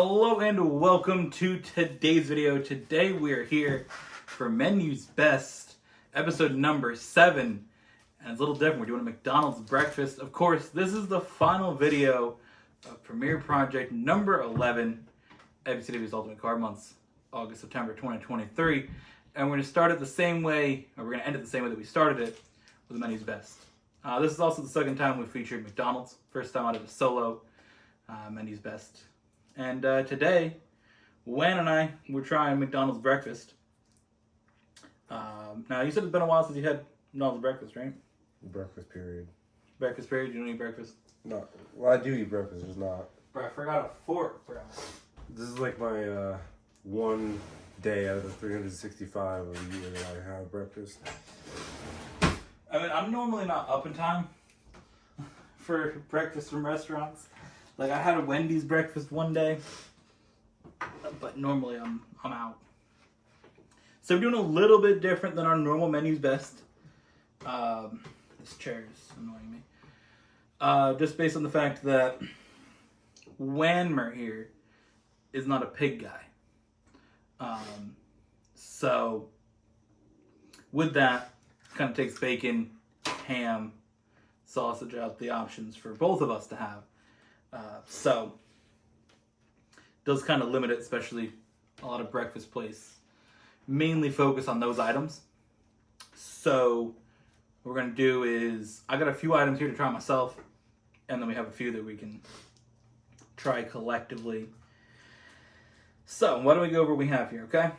Hello and welcome to today's video. Today we are here for Menu's Best, episode number 7. And it's a little different. We're doing a McDonald's breakfast. Of course, this is the final video of Premiere Project number 11, ABCD's Ultimate Card Months, August, September 2023. And we're going to start it the same way, or we're going to end it the same way that we started it, with Menu's Best. This is also the second time we've featured McDonald's. First time out of a solo Menu's Best. And today, Wan and I were trying McDonald's breakfast. Now, you said it's been a while since you had McDonald's breakfast, right? Breakfast period. Breakfast period? You don't eat breakfast? No. Well, I do eat breakfast, just not. Bro, I forgot a fork, bro. This is like my one day out of the 365 of the year that I have breakfast. I mean, I'm normally not up in time for breakfast from restaurants. Like, I had a Wendy's breakfast one day, but normally I'm out. So we're doing a little bit different than our normal Menu's Best. This chair is annoying me. Just based on the fact that Wanmer here is not a pig guy. So with that, kind of takes bacon, ham, sausage out the options for both of us to have. So does kind of limit it, especially a lot of breakfast places mainly focus on those items. So what we're going to do is, I got a few items here to try myself, and then we have a few that we can try collectively. So why don't we go over what we have here, okay?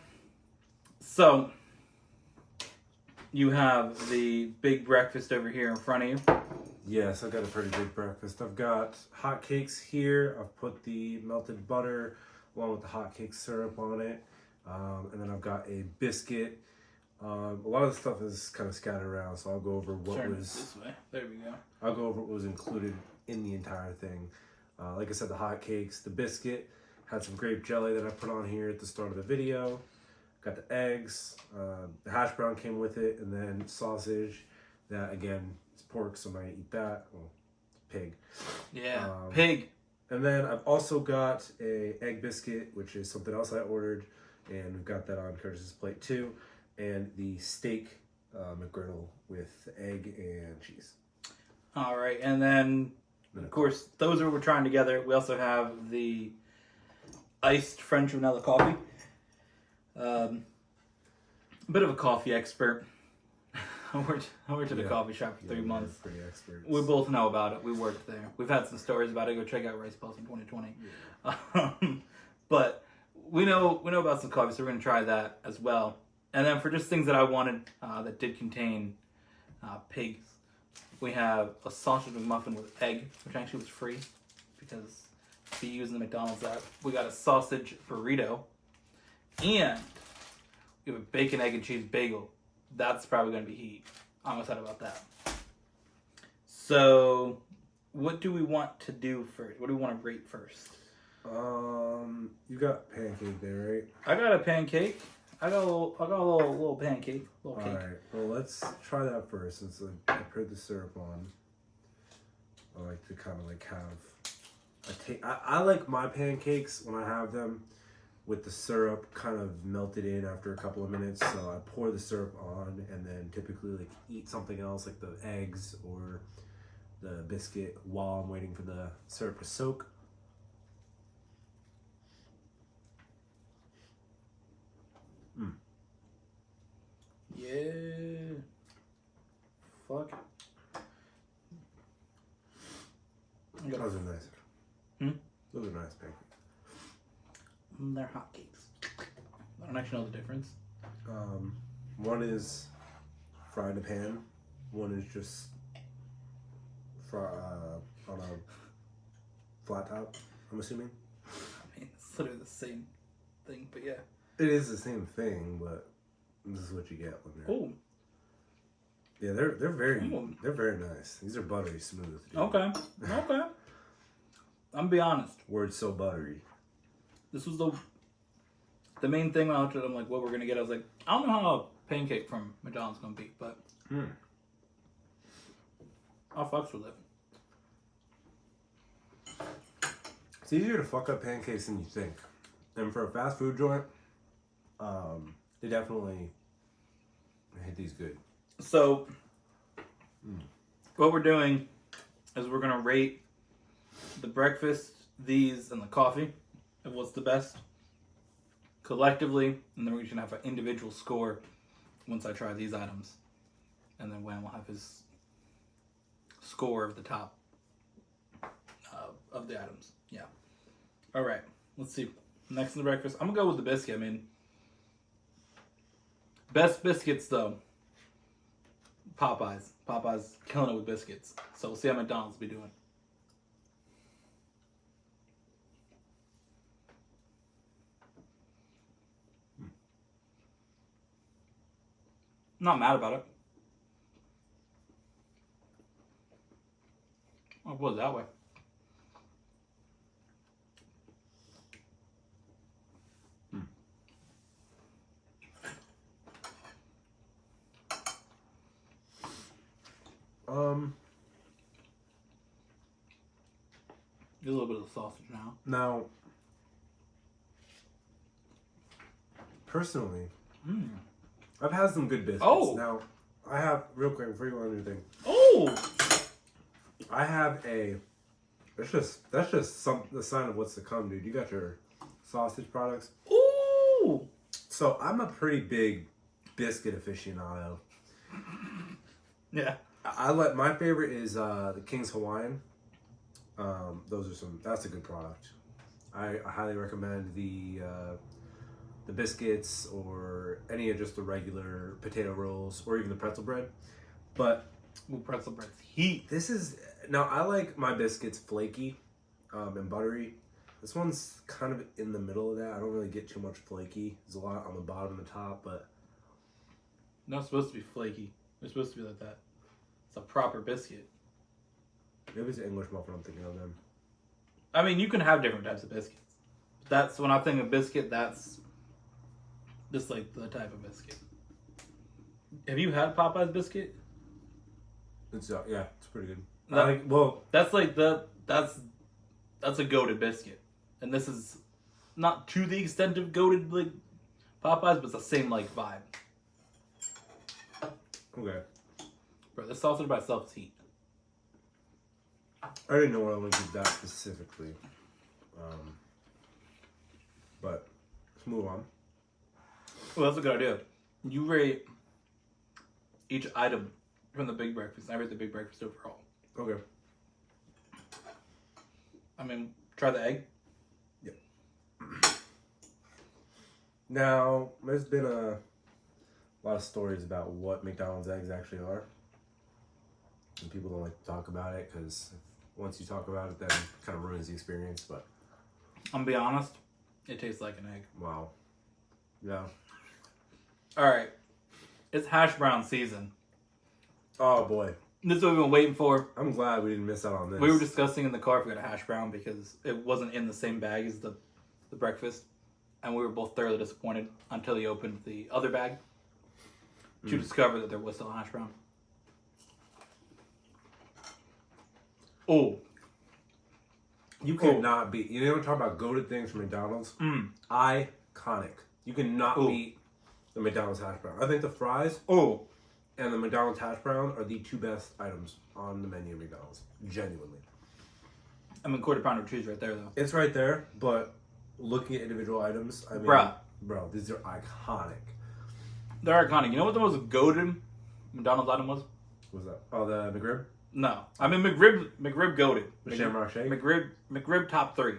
So you have the big breakfast over here in front of you. Yes, I've got a pretty big breakfast. I've got hot cakes here. I've put the melted butter along with the hot cake syrup on it. And then I've got a biscuit. A lot of the stuff is kind of scattered around, so I'll go over what Turn was... this way. There we go. I'll go over what was included in the entire thing. Like I said, the hot cakes, the biscuit, had some grape jelly that I put on here at the start of the video. Got the eggs, the hash brown came with it, and then sausage. That, again, it's pork, so I'm not going to eat that. Well, pig. Yeah, pig. And then I've also got a egg biscuit, which is something else I ordered, and we've got that on Curtis's plate too. And the steak McGriddle with egg and cheese. All right, and then of course, those are what we're trying together. We also have the iced French vanilla coffee. A bit of a coffee expert. I worked at a coffee shop for 3 months. Pretty experts. We both know about it. We worked there. We've had some stories about it. Go check out Rice Pulse in 2020. Yeah. But we know about some coffee, so we're going to try that as well. And then for just things that I wanted that did contain pigs, we have a sausage McMuffin with egg, which actually was free because be using the McDonald's app. We got a sausage burrito, and we have a bacon, egg, and cheese bagel. That's probably going to be heat. I'm excited about that. So, what do we want to do first? What do we want to rate first? You got pancake there, right? I got a pancake. I got a little pancake. Little cake. All right. Well, let's try that first. Since I put the syrup on, I like to kind of like have I like my pancakes when I have them with the syrup kind of melted in after a couple of minutes. So I pour the syrup on and then typically like eat something else like the eggs or the biscuit while I'm waiting for the syrup to soak. Yeah. Fuck. Those are nice. Those are nice pancakes. They're hotcakes. I don't actually know the difference. One is fried in a pan. One is just on a flat top, I'm assuming. I mean, it's literally the same thing, but yeah. It is the same thing, but this is what you get when they're... Oh. Yeah, they're very nice. These are buttery smooth. Dude. Okay. I'm gonna be honest. Word so buttery. This was the main thing when I looked at it, I'm like, what we're gonna get. I was like, I don't know how a pancake from McDonald's gonna be, but I'll fucks with it. It's easier to fuck up pancakes than you think. And for a fast food joint, they definitely hit these good. So, what we're doing is we're going to rate the breakfast, these, and the coffee of what's the best collectively, and then we're going to have an individual score once I try these items. And then Wham will have his score of the top of the items. Yeah. All right. Let's see. Next in the breakfast, I'm going to go with the biscuit. I mean, best biscuits, though, Popeyes. Popeyes killing it with biscuits. So we'll see how McDonald's be doing. Not mad about it. Oh, it was that way. Get a little bit of the sausage now. Now, personally, I've had some good biscuits. Oh. Now, I have, real quick, before you go on anything. Oh! I have a, that's just the sign of what's to come, dude. You got your sausage products. Ooh! So, I'm a pretty big biscuit aficionado. Yeah. My favorite is the King's Hawaiian. That's a good product. I highly recommend the biscuits or any of just the regular potato rolls or even the pretzel bread. But Pretzel bread's heat. Now I like my biscuits flaky and buttery. This one's kind of in the middle of that. I don't really get too much flaky. There's a lot on the bottom and the top, but Not supposed to be flaky. They're supposed to be like that. It's a proper biscuit. maybe it's an English muffin I'm thinking of then. I mean, you can have different types of biscuits. That's when I think of biscuit, that's just like the type of biscuit. Have you had Popeye's biscuit? It's it's pretty good. That's like that's a goated biscuit. And this is not to the extent of goated like Popeye's, but it's the same like vibe. Okay. Bro, this sausage by itself is heat. I didn't know what I would give that specifically. But let's move on. Well, that's a good idea. You rate each item from the big breakfast. I rate the big breakfast overall. Okay. I mean, try the egg. Yep. Now, there's been a lot of stories about what McDonald's eggs actually are. And people don't like to talk about it because once you talk about it, then it kind of ruins the experience. But I'm gonna be honest, it tastes like an egg. wow. Yeah. Alright. It's hash brown season. Oh, boy. This is what we've been waiting for. I'm glad we didn't miss out on this. We were discussing in the car if we got a hash brown because it wasn't in the same bag as the breakfast. And we were both thoroughly disappointed until he opened the other bag to discover that there was still a hash brown. Oh. You cannot beat. You know what I'm talking about? Goated things from McDonald's? Iconic. You cannot beat the McDonald's hash brown. I think the fries and the McDonald's hash brown are the two best items on the menu at McDonald's. Genuinely. I mean, quarter pounder cheese right there, though. It's right there, but looking at individual items, I mean, bro, these are iconic. They're iconic. You know what the most goated McDonald's item was? What was that? Oh, the McRib? No. I mean, McRib goated. The Shamrock Shake? McRib top 3.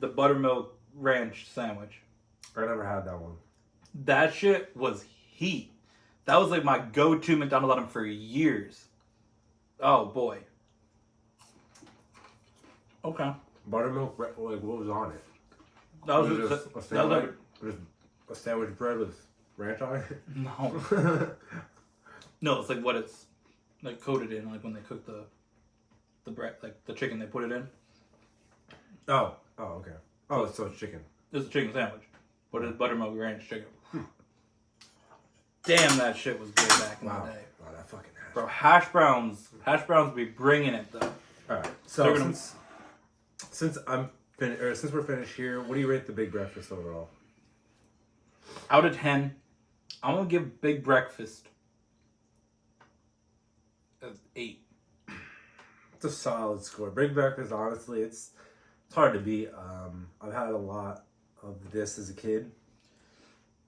The buttermilk ranch sandwich. I never had that one. That shit was heat. That was like my go-to McDonald's item for years. Oh, boy. Okay. Buttermilk, like, what was on it? That was just a sandwich? Just a sandwich bread with ranch on it? No. No, it's like what it's like coated in, like when they cook the bread, like the chicken they put it in. Oh, okay. Oh, so it's chicken. It's a chicken sandwich, but it's buttermilk ranch chicken. Damn, that shit was good back in the day. Wow, that fucking hash browns be bringing it though. Alright, so since I'm since we're finished here, what do you rate the big breakfast overall? Out of 10, I'm gonna give Big Breakfast an 8. It's a solid score. Big breakfast, honestly, it's hard to beat. I've had a lot of this as a kid,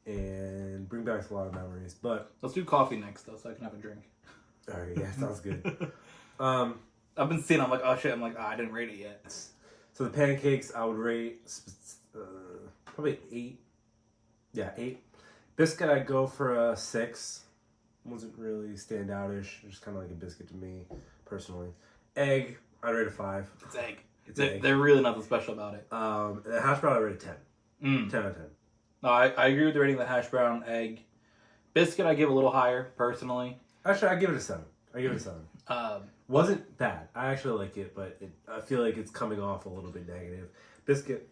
and bring back a lot of memories. But let's do coffee next, though, so I can have a drink. all right, yeah, sounds good. I've been seeing. I'm like, oh shit. I'm like, I didn't rate it yet. So the pancakes, I would rate probably 8. Yeah, 8. Biscuit, I'd go for a 6. Wasn't really standoutish. Just kind of like a biscuit to me, personally. Egg, I'd rate a 5. It's egg. It's egg. They're really nothing special about it. The hash brown, I rate a 10. 10 out of 10. No, I agree with the rating of the hash brown, egg. Biscuit, I give a little higher, personally. Actually, I give it a 7. Wasn't bad. I actually like it, but I feel like it's coming off a little bit negative. Biscuit,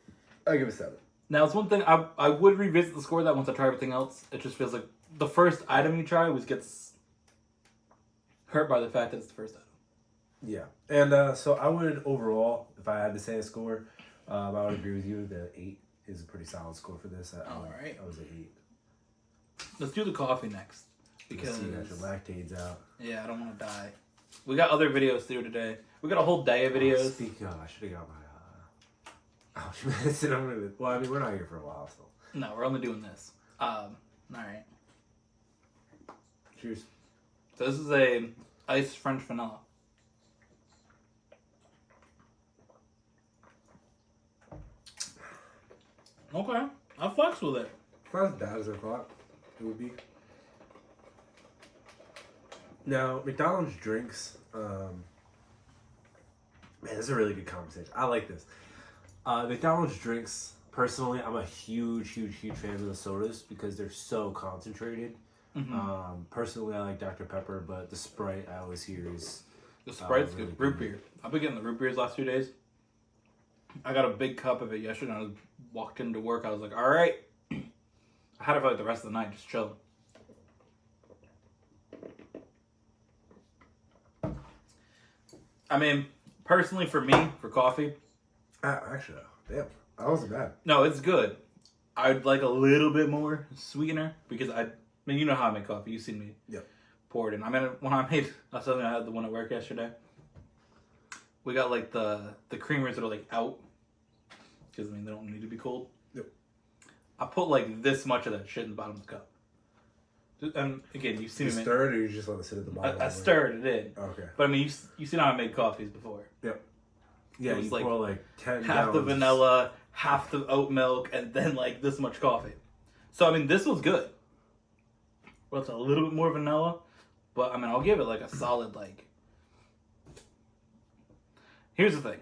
I give it a 7. Now, it's one thing, I would revisit the score of that once I try everything else. It just feels like the first item you try always gets hurt by the fact that it's the first item. Yeah. And so I would overall, if I had to say a score, I would agree with you. The 8 is a pretty solid score for this. All right. I was at 8. Let's do the coffee next. Because you got your lactates out. Yeah, I don't want to die. We got other videos to do today. We got a whole day of videos. Speaking of, I should have got my medicine. Well, I mean, we're not here for a while, so. No, we're only doing this. All right. Cheers. So this is a iced French vanilla. Okay, I fucks with it. It's not as bad as I thought it would be. Now, McDonald's drinks, man, this is a really good conversation. I like this. McDonald's drinks, personally, I'm a huge fan of the sodas because they're so concentrated. Mm-hmm. Personally, I like Dr. Pepper, but the Sprite I always hear is... The Sprite's really good. Root beer. I've been getting the root beers last 2 days. I got a big cup of it yesterday, and I walked into work. I was like, all right. I had it for like the rest of the night, just chilling. I mean, personally, for me, for coffee... Actually, damn, that wasn't bad. No, it's good. I'd like a little bit more sweetener, because I mean, you know how I make coffee. You've seen me pour it in. I mean, when I had the one at work yesterday, we got like the creamers that are like out, because I mean, they don't need to be cold. Yep. I put like this much of that shit in the bottom of the cup. And again, you've seen me make... stirred, or you just let it sit at the bottom? I stirred it in. Okay. But I mean, you've seen how I made coffees before. Yep. Yeah, you pour like 10 half gallons. the vanilla, half the oat milk, and then like this much coffee. So I mean, this was good. Well, it's a little bit more vanilla, but I mean, I'll give it like a solid like. Here's the thing,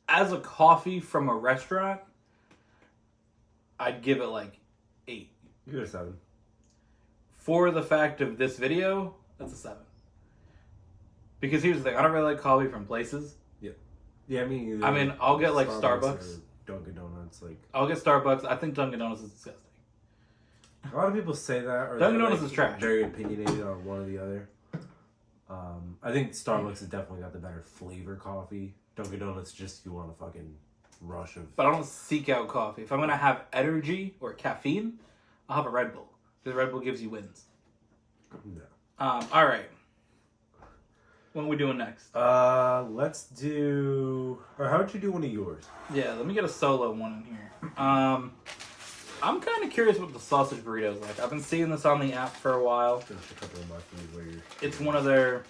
as a coffee from a restaurant, I'd give it like 8. Give it a 7. For the fact of this video, that's a 7. Because here's the thing, I don't really like coffee from places. Yeah, I mean, I'll get like Starbucks. Dunkin' Donuts, like. I'll get Starbucks. I think Dunkin' Donuts is disgusting. A lot of people say that, or Dunkin' Donuts is trash. Very opinionated on one or the other. I think Starbucks has definitely got the better flavor coffee. Dunkin' Donuts just you want a fucking rush of. But I don't seek out coffee. If I'm gonna have energy or caffeine, I'll have a Red Bull, because Red Bull gives you wins. No. All right. What are we doing next? Let's do... Or how would you do one of yours? Yeah, let me get a solo one in here. I'm kind of curious what the sausage burrito is like. I've been seeing this on the app for a while. Finish a couple of my food where you're... It's one of their...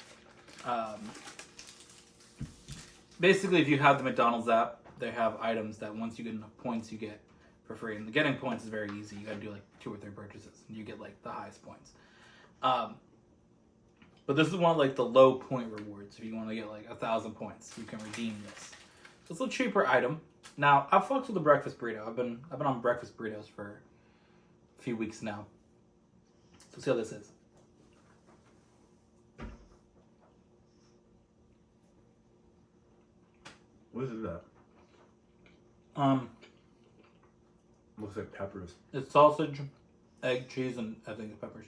basically, if you have the McDonald's app, they have items that once you get enough points, you get for free. And the getting points is very easy. You gotta do like 2 or 3 purchases, and you get like the highest points. But this is one of like the low point rewards. If you want to get like 1,000 points, you can redeem this. So it's a cheaper item. Now I've fucked with the breakfast burrito. I've been on breakfast burritos for a few weeks now. So let's see how this is. What is that? Looks like peppers. It's sausage, egg, cheese, and I think it's peppers.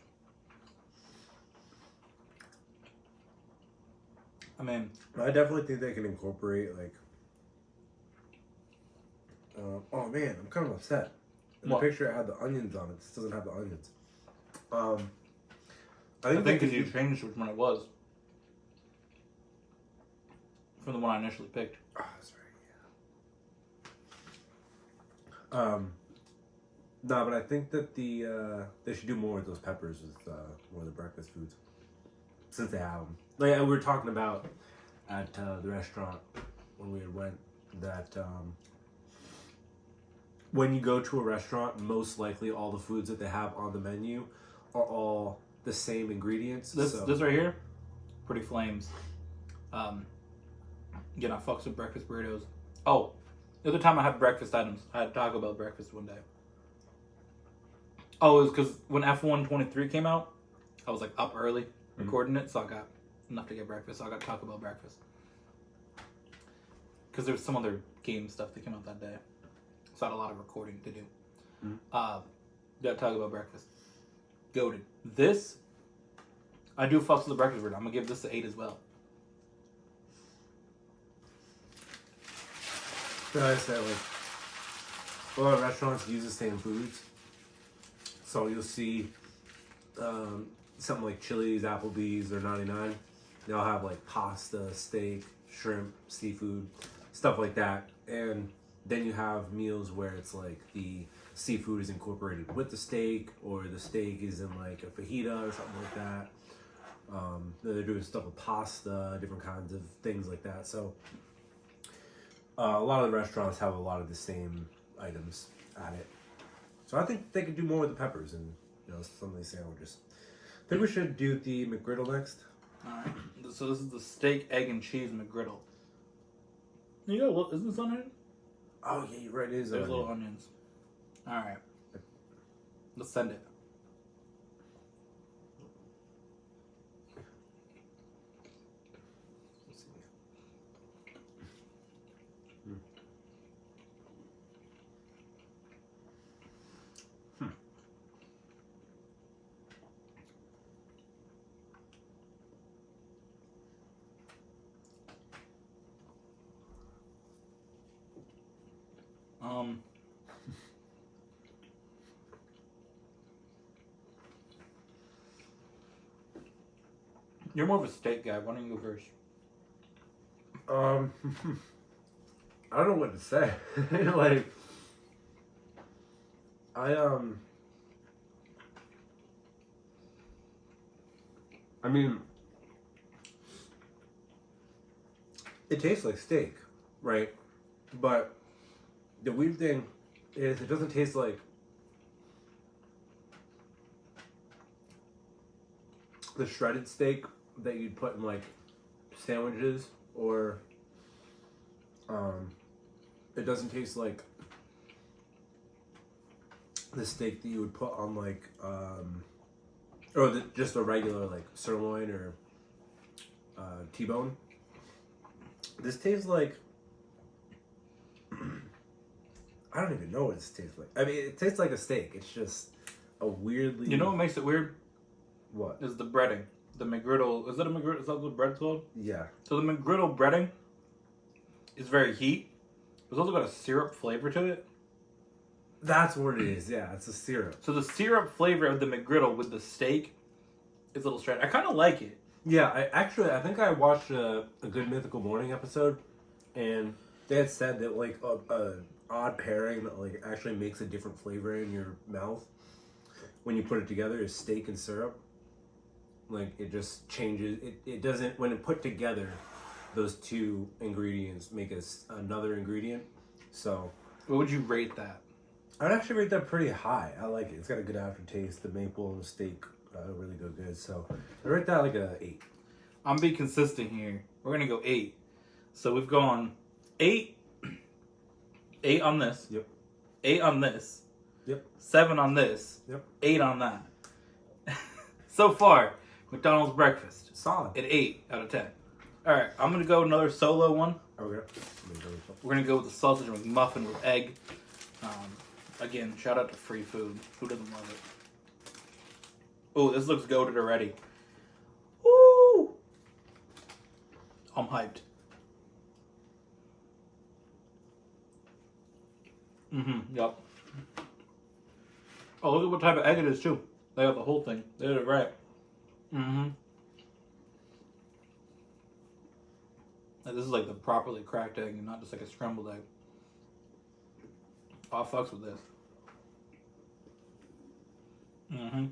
I mean, I definitely think they can incorporate like Oh man, I'm kind of upset. In What? the picture, it had the onions on it. This doesn't have the onions. I think because you changed which one it was from the one I initially picked. Oh, that's right. Yeah. No, but I think that they should do more with those peppers with more of the breakfast foods since they have them. Like we were talking about at the restaurant when we had went that when you go to a restaurant, most likely all the foods that they have on the menu are all the same ingredients. This right here, pretty flames. Again, I fucks with breakfast burritos. Oh, the other time I had breakfast items, I had Taco Bell breakfast one day. Oh, it was because when F123 came out, I was like up early recording it, so I got enough to get breakfast. So I got Taco Bell breakfast. Because there was some other game stuff that came out that day. So I had a lot of recording to do. Got Taco Bell breakfast. Goated. This, I do fucks with the breakfast burrito. I'm going to give this an 8 as well. I said, like, a lot of restaurants use the same foods. So you'll see something like Chili's, Applebee's, or 99. They'll have like pasta, steak, shrimp, seafood, stuff like that. And then you have meals where it's like the seafood is incorporated with the steak, or the steak is in like a fajita or something like that. They're doing stuff with pasta, different kinds of things like that. So a lot of the restaurants have a lot of the same items at it. So I think they could do more with the peppers and some of these sandwiches. I think we should do the McGriddle next. All right. So this is the steak, egg, and cheese McGriddle. You know, isn't this on it? Oh yeah, you're right. It is. There's little onions. All right. Let's send it. You're more of a steak guy. Why don't you go first? I don't know what to say. Like, I mean, it tastes like steak, right? But the weird thing is it doesn't taste like the shredded steak that you'd put in like sandwiches, or it doesn't taste like the steak that you would put on like just a regular like sirloin or T-bone. This tastes like I don't even know what this tastes like. I mean, it tastes like a steak. It's just a weirdly. You know what makes it weird? What? Is the breading. The McGriddle. Is that a McGriddle? Is that what bread's called? Yeah. So the McGriddle breading is very heat. It's also got a syrup flavor to it. That's what it is. Yeah, it's a syrup. So the syrup flavor of the McGriddle with the steak is a little strange. I kind of like it. Yeah, I think I watched a Good Mythical Morning episode, and they had said that like a odd pairing that like actually makes a different flavor in your mouth when you put it together is steak and syrup. Like it just changes. It doesn't, when it put together, those two ingredients make another ingredient. So What would you rate that? I'd actually rate that pretty high. I like it. It's got a good aftertaste. The maple and the steak really go good. So I rate that like a 8. I'm being consistent here. We're gonna go 8. So we've gone 8, 8 on this. Yep. 8 on this. Yep. 7 on this. Yep. 8 on that. So far, McDonald's breakfast. Solid. An 8 out of 10. All right, I'm gonna go another solo one. Okay. We're gonna go with the sausage McMuffin with egg. Again, shout out to free food. Who doesn't love it? Oh, this looks goated already. Woo! I'm hyped. Mm-hmm. Yep. Oh, look at what type of egg it is too. They got the whole thing. They did it right. Mm-hmm. Like, this is like the properly cracked egg and not just like a scrambled egg. Oh, I fucks with this. Mm-hmm.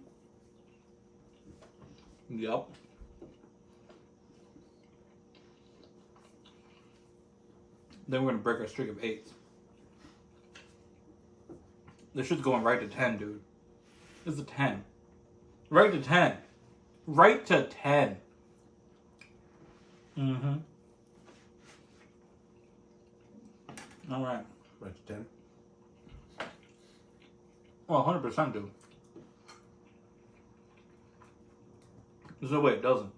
Yep. Then we're gonna break our streak of 8s. This shit's going right to 10, dude. This is a 10. Right to 10. Right to 10. Mm-hmm. All right. Right to 10. Well, 100% dude. There's no way it doesn't.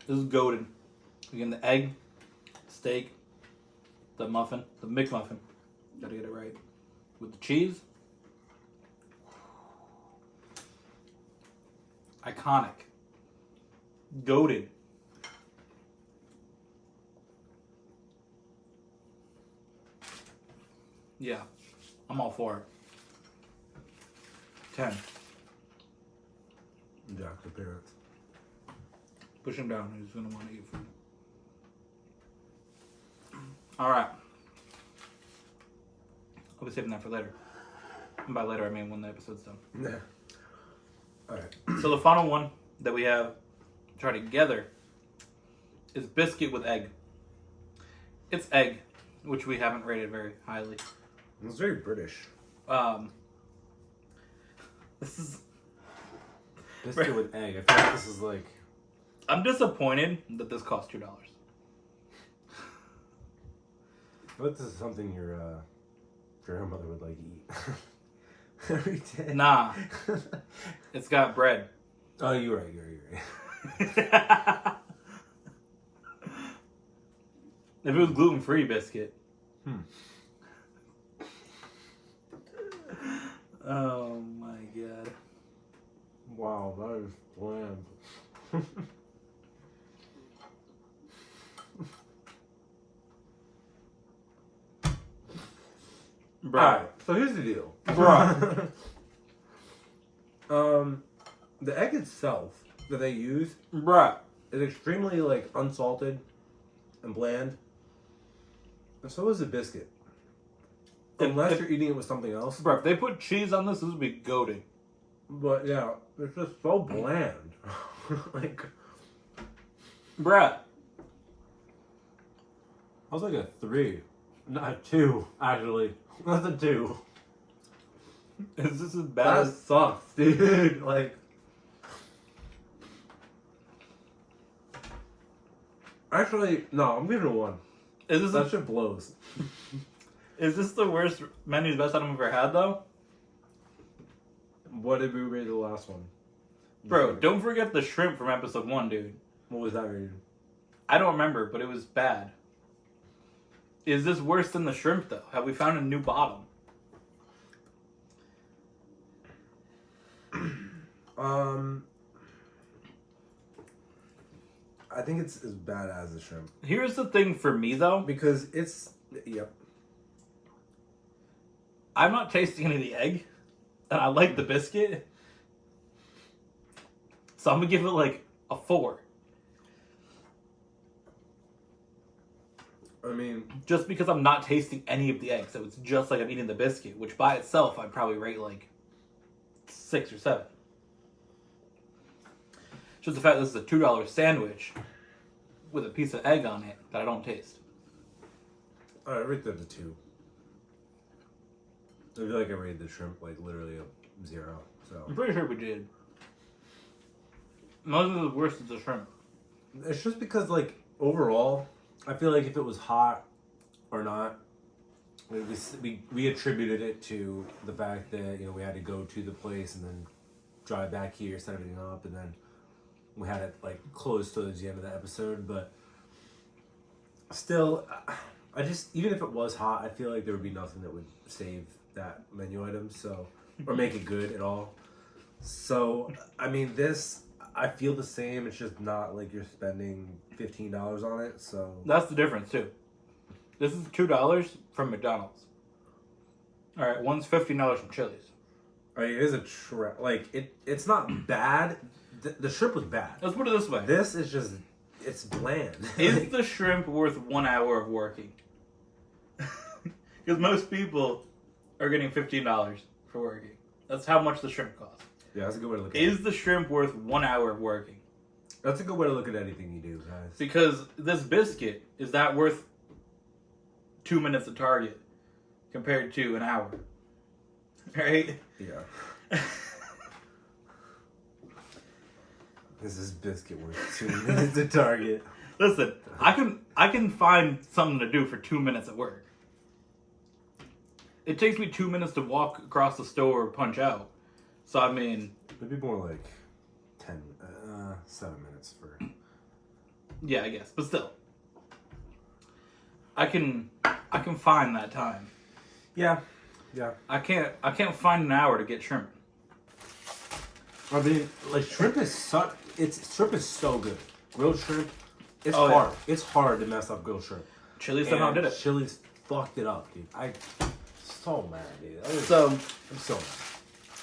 This is goated. Again, the egg, steak, the muffin, the McMuffin. Gotta get it right. With the cheese. Iconic. Goated. Yeah. I'm all for it. 10. Jack the parents. Push him down. He's gonna want to eat food. All right. I'll be saving that for later. And by later, I mean when the episode's done. Yeah. All right. So the final one that we have to try together is biscuit with egg. It's egg, which we haven't rated very highly. It's very British. This is. Biscuit with egg. I feel like this is like. I'm disappointed that this cost $2. I feel like this is something your grandmother would like eat every day. Nah. It's got bread. Oh, you're right. You're right. If it was gluten-free biscuit. Oh my god. Wow, that is bland. Bro. Alright, so here's the deal. Bro. The egg itself that they use Bruh. is extremely like unsalted and bland. And so is the biscuit. Unless you're eating it with something else. Bro, if they put cheese on this would be goated. But yeah, it's just so bland. Like, Bruh. I was like a 3. Not a 2, actually. That's a 2. Is this as bad That as... sucks, dude. Like, actually, no, I'm giving it a 1. Is this That shit blows. Is this the worst menu's best item I've ever had, though? What did we rate the last one? Bro, don't forget the shrimp from episode 1, dude. What was that rated? I don't remember, but it was bad. Is this worse than the shrimp, though? Have we found a new bottom? I think it's as bad as the shrimp. Here's the thing for me, though. Because it's, yep. I'm not tasting any of the egg, and I like the biscuit. So I'm going to give it, like, a 4. I mean, Just because I'm not tasting any of the egg. So it's just like I'm eating the biscuit, which by itself I'd probably rate, like, 6 or 7. Just the fact that this is a $2 sandwich with a piece of egg on it that I don't taste. I rate that a 2. I feel like I rated the shrimp like literally a 0. So I'm pretty sure we did. Most of the worst is the shrimp. it's just because overall, I feel like if it was hot or not, we attributed it to the fact that we had to go to the place and then drive back here, set everything up, and then we had it close towards the end of the episode. But still, I just, even if it was hot, I feel like there would be nothing that would save that menu item, so, or make it good at all. So I mean, this, I feel the same. It's just not like you're spending $15 on it. So That's the difference too. This is $2 from McDonald's. All right, one's $15 from Chili's. I mean, it is a it's not bad. The shrimp was bad. Let's put it this way. This is just, it's bland. Is the shrimp worth 1 hour of working? Because most people are getting $15 for working. That's how much the shrimp costs. Yeah, that's a good way to look at it. Is the shrimp worth 1 hour of working? That's a good way to look at anything you do, guys. Because this biscuit, is that worth 2 minutes at Target compared to an hour? Right? Yeah. This is biscuit worth 2 minutes at Target. Listen, I can find something to do for 2 minutes at work. It takes me 2 minutes to walk across the store or punch out. So I mean, Maybe more like 7 minutes for. yeah, I guess, but still, I can find that time. Yeah. I can't find an hour to get shrimp. I mean, like shrimp is shrimp is so good. Grilled shrimp, it's Oh, hard. yeah. It's hard to mess up grilled shrimp. Chili somehow did it. Chili's fucked it up, dude. So mad, dude. I'm so mad.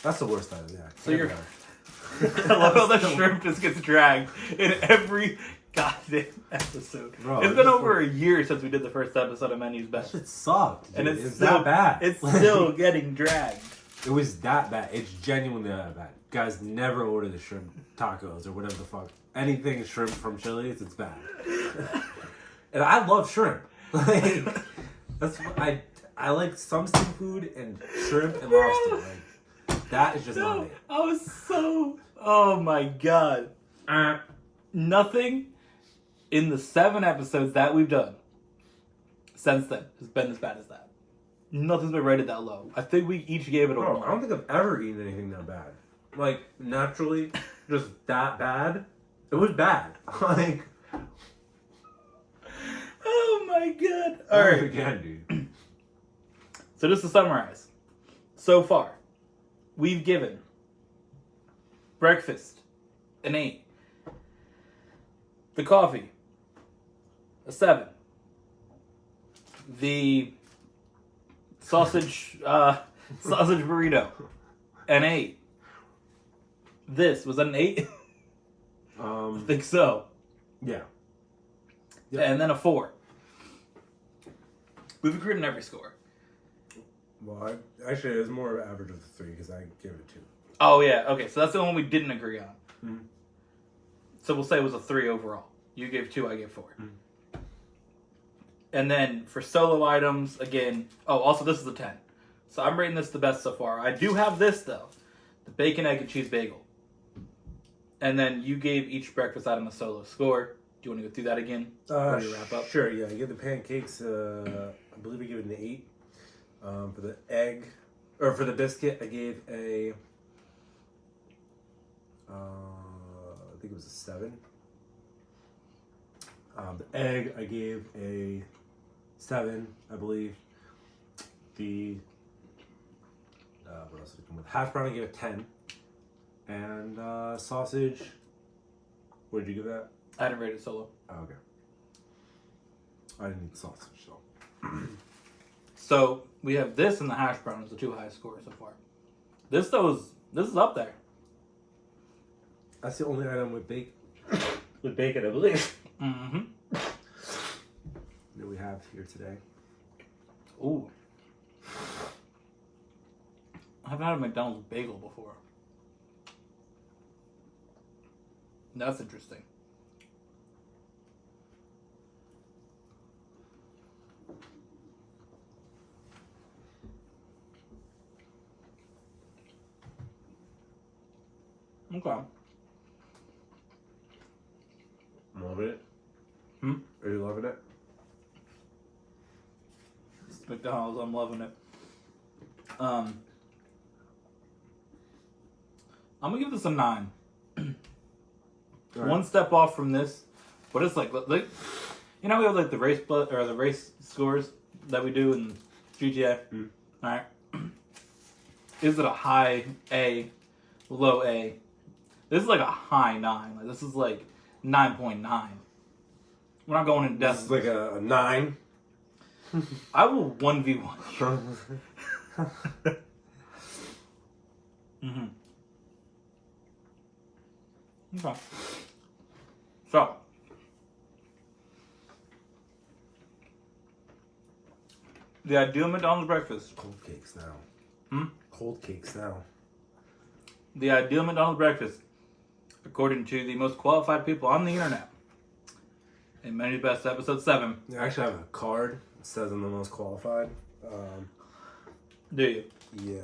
That's the worst time, yeah. So you're. I love how the shrimp just gets dragged in every goddamn episode. Bro, it's been over a year since we did the first episode of Menu's Best. That shit sucked, dude. And it's It's still that bad. It's still getting dragged. It was that bad. It's genuinely that bad. Guys, never order the shrimp tacos or whatever the fuck. Anything shrimp from Chili's, it's bad. And I love shrimp. Like, that's what I like some seafood and shrimp and lobster. Like, that is just not it. I was so. Oh my god. Nothing in the 7 episodes that we've done since then has been as bad as that. Nothing's been rated that low. I think we each gave it a Bro, 1. I don't think I've ever eaten anything that bad. Like, naturally, just that bad. It was bad. Like, Oh my god. Alright. Again, dude. So just to summarize. So far, we've given breakfast an 8. The coffee, a 7. The sausage burrito, an 8. This was an 8. I think so. Yeah. And then a 4. We've agreed on every score. Well, actually, it was more of an average of the 3 because I gave it a 2. Oh yeah, okay. So that's the one we didn't agree on. Mm-hmm. So we'll say it was a 3 overall. You gave 2, I gave 4. And then for solo items, again. Oh, also this is a 10. So I'm rating this the best so far. I do have this though, the bacon, egg, and cheese bagel. And then you gave each breakfast item a solo score. Do you want to go through that again before you wrap up? Sure, yeah. I give the pancakes, I believe I gave it an 8. For the egg, or for the biscuit, I gave a, I think it was a 7. The egg, I gave a 7, I believe. The, what else did it come with? Hash brown, I gave a 10. And sausage, what did you give that? I didn't rate it solo. Oh, okay. I didn't eat sausage, so. So we have this and the hash brown as the 2 highest scores so far. This is up there. That's the only item with bacon. With bacon, I believe. Mm-hmm. That we have here today. Ooh. I haven't had a McDonald's bagel before. That's interesting. Okay. Loving it? Hmm? Are you loving it? It's McDonald's, I'm loving it. I'm gonna give this a 9. Right. One step off from this, but it's like you know, we have like the race scores that we do in GTA. All right, is it a high A, low A? This is like a high 9. Like this is like 9.9. We're not going in depth. This is like a 9. I will 1v1 you. Mm-hmm. Okay. So, the ideal McDonald's breakfast. Cold cakes now. Hmm? Cold cakes now. The ideal McDonald's breakfast, according to the most qualified people on the internet. In Many's Best, episode 7. I actually have a card that says I'm the most qualified. Do you? Yeah.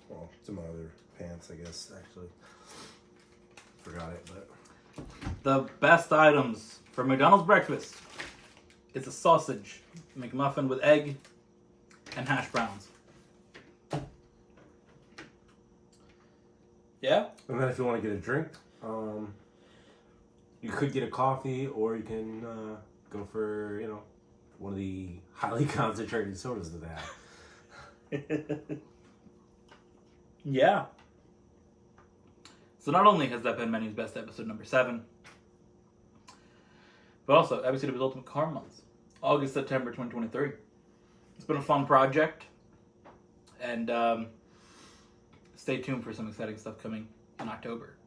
Well, it's in my other pants, I guess, actually. Forgot it, but... The best items for McDonald's breakfast is a sausage McMuffin with egg and hash browns. Yeah? And then if you want to get a drink, you could get a coffee, or you can go for, one of the highly concentrated sodas that they have. Yeah. So not only has that been Menu's Best episode number 7, but also episode of his Ultimate Car Months, August, September 2023. It's been a fun project, and stay tuned for some exciting stuff coming in October.